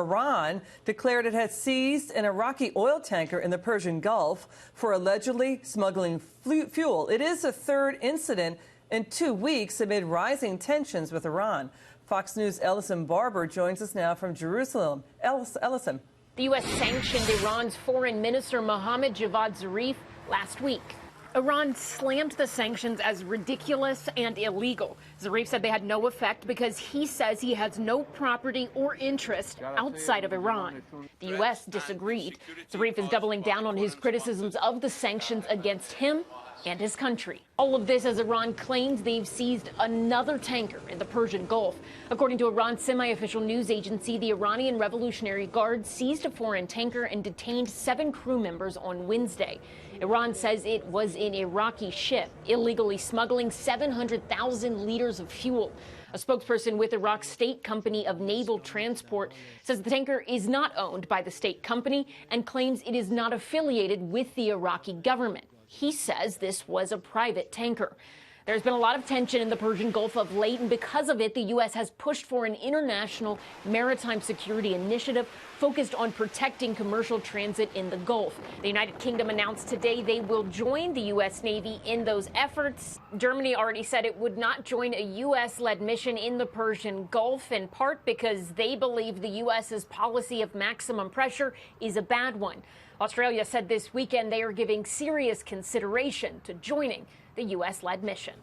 Iran declared it had seized an Iraqi oil tanker in the Persian Gulf for allegedly smuggling fuel. It is the third incident in 2 weeks amid rising tensions with Iran. Fox News' Ellison Barber joins us now from Jerusalem. Ellison. The U.S. sanctioned Iran's foreign minister Mohammad Javad Zarif last week. Iran slammed the sanctions as ridiculous and illegal. Zarif said they had no effect because he says he has no property or interest outside of Iran. The U.S. disagreed. Zarif is doubling down on his criticisms of the sanctions against him and his country. All of this as Iran claims they've seized another tanker in the Persian Gulf. According to Iran's semi-official news agency, the Iranian Revolutionary Guard seized a foreign tanker and detained 7 crew members on Wednesday. Iran says it was an Iraqi ship illegally smuggling 700,000 liters of fuel. A spokesperson with Iraq's state company of naval transport says the tanker is not owned by the state company and claims it is not affiliated with the Iraqi government. He says this was a private tanker. There's been a lot of tension in the Persian Gulf of late, and because of it, the U.S. has pushed for an international maritime security initiative focused on protecting commercial transit in the Gulf. The United Kingdom announced today they will join the U.S. Navy in those efforts. Germany already said it would not join a U.S.-led mission in the Persian Gulf, in part because they believe the U.S.'s policy of maximum pressure is a bad one. Australia said this weekend they are giving serious consideration to joining the U.S.-led mission.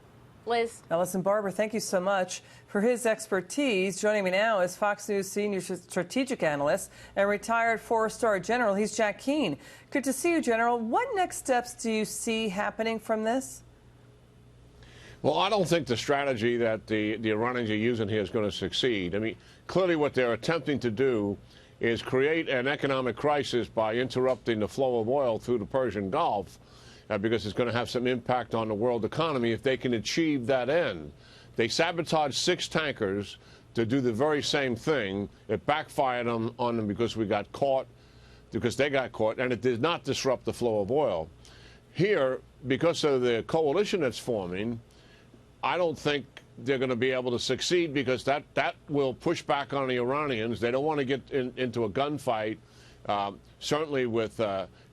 Liz? Ellison Barber, thank you so much for his expertise. Joining me now is Fox News senior strategic analyst and retired 4-star general. He's Jack Keane. Good to see you, General. What next steps do you see happening from this? Well, I don't think the strategy that the Iranians are using here is going to succeed. I mean, clearly what they're attempting to do is create an economic crisis by interrupting the flow of oil through the Persian Gulf, because it's going to have some impact on the world economy if they can achieve that end. They sabotaged 6 tankers to do the very same thing. It backfired on them because they got caught, and it did not disrupt the flow of oil. Here, because of the coalition that's forming, I don't think they're going to be able to succeed, because that will push back on the Iranians. They don't want to get into a gunfight, certainly with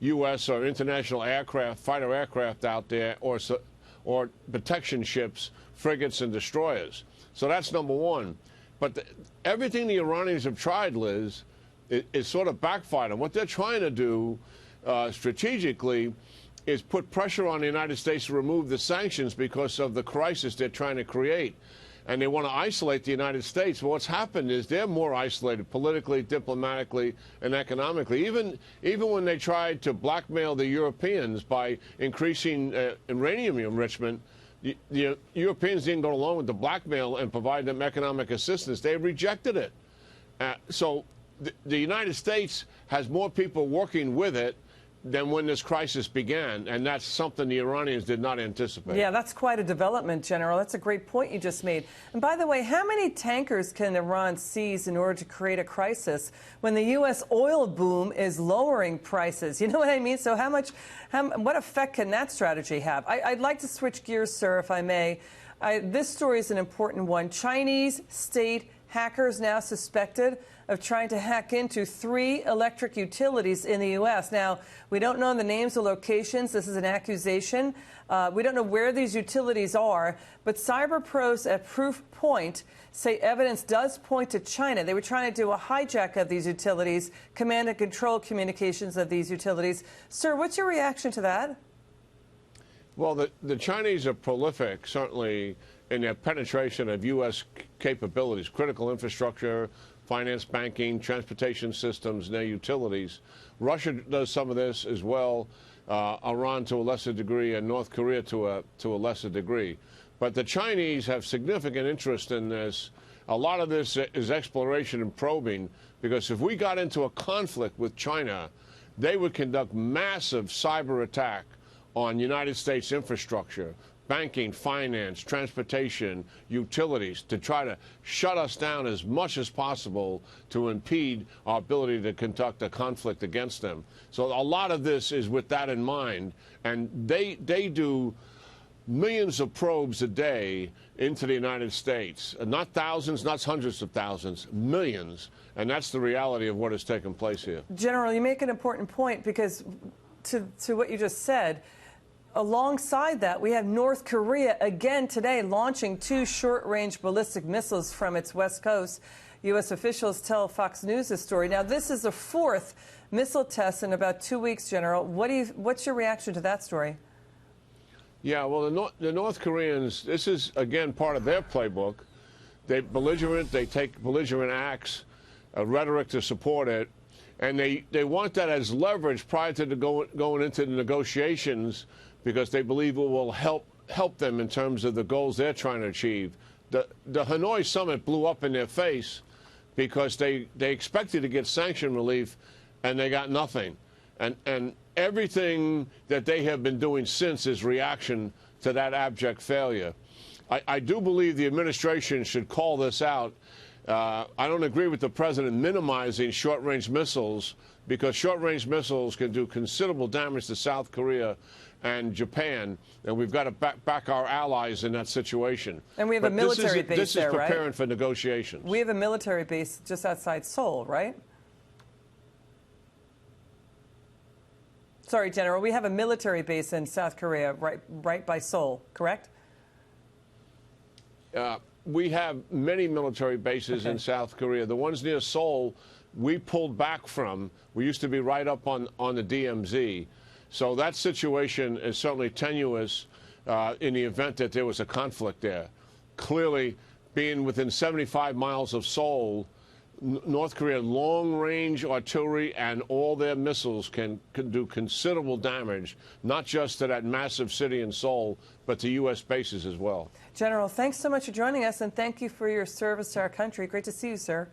U.S. or international aircraft, fighter aircraft out there, or protection ships, frigates and destroyers. So that's number one. But everything the Iranians have tried, Liz, is sort of backfired. And what they're trying to do strategically is put pressure on the United States to remove the sanctions because of the crisis they're trying to create. And they want to isolate the United States. Well, what's happened is they're more isolated politically, diplomatically, and economically. Even when they tried to blackmail the Europeans by increasing uranium enrichment, the Europeans didn't go along with the blackmail and provide them economic assistance. They rejected it. So the United States has more people working with it than when this crisis began, and that's something the Iranians did not anticipate. Yeah, that's quite a development, General. That's a great point you just made. And by the way, how many tankers can Iran seize in order to create a crisis when the U.S. oil boom is lowering prices? You know what I mean? So what effect can that strategy have? I'd like to switch gears, sir, if I may. This story is an important one. Chinese state hackers now suspected of trying to hack into 3 electric utilities in the U.S. Now, we don't know the names or locations. This is an accusation. We don't know where these utilities are, but cyber pros at Proof Point say evidence does point to China. They were trying to do a hijack of these utilities, command and control communications of these utilities. Sir, what's your reaction to that? Well, the Chinese are prolific, certainly, in their penetration of U.S. capabilities, critical infrastructure, finance, banking, transportation systems, and their utilities. Russia does some of this as well, Iran to a lesser degree, and North Korea to a lesser degree. But the Chinese have significant interest in this. A lot of this is exploration and probing, because if we got into a conflict with China, they would conduct massive cyber attack on United States infrastructure, banking, finance, transportation, utilities, to try to shut us down as much as possible to impede our ability to conduct a conflict against them. So a lot of this is with that in mind. And they do millions of probes a day into the United States. Not thousands, not hundreds of thousands, millions. And that's the reality of what has taken place here. General, you make an important point because to what you just said, alongside that, we have North Korea again today launching 2 short-range ballistic missiles from its west coast. U.S. officials tell Fox News this story. Now, this is the 4th missile test in about 2 weeks, General. What's your reaction to that story? Yeah, well, the North Koreans, this is, again, part of their playbook. They're belligerent. They take belligerent acts, rhetoric to support it. And they want that as leverage prior to going into the negotiations because they believe it will help them in terms of the goals they're trying to achieve. The Hanoi summit blew up in their face because they expected to get sanction relief and they got nothing. And everything that they have been doing since is reaction to that abject failure. I do believe the administration should call this out. I don't agree with the president minimizing short-range missiles because short-range missiles can do considerable damage to South Korea and Japan, and we've got to back our allies in that situation. And we have a military base this there, is preparing right? for negotiations. We have a military base just outside Seoul, right? Sorry, General. We have a military base in South Korea, right by Seoul, correct? We have many military bases in South Korea. The ones near Seoul, we pulled back from. We used to be right up on the DMZ. So that situation is certainly tenuous in the event that there was a conflict there. Clearly, being within 75 miles of Seoul, North Korea long-range artillery and all their missiles can do considerable damage, not just to that massive city in Seoul, but to U.S. bases as well. General, thanks so much for joining us, and thank you for your service to our country. Great to see you, sir.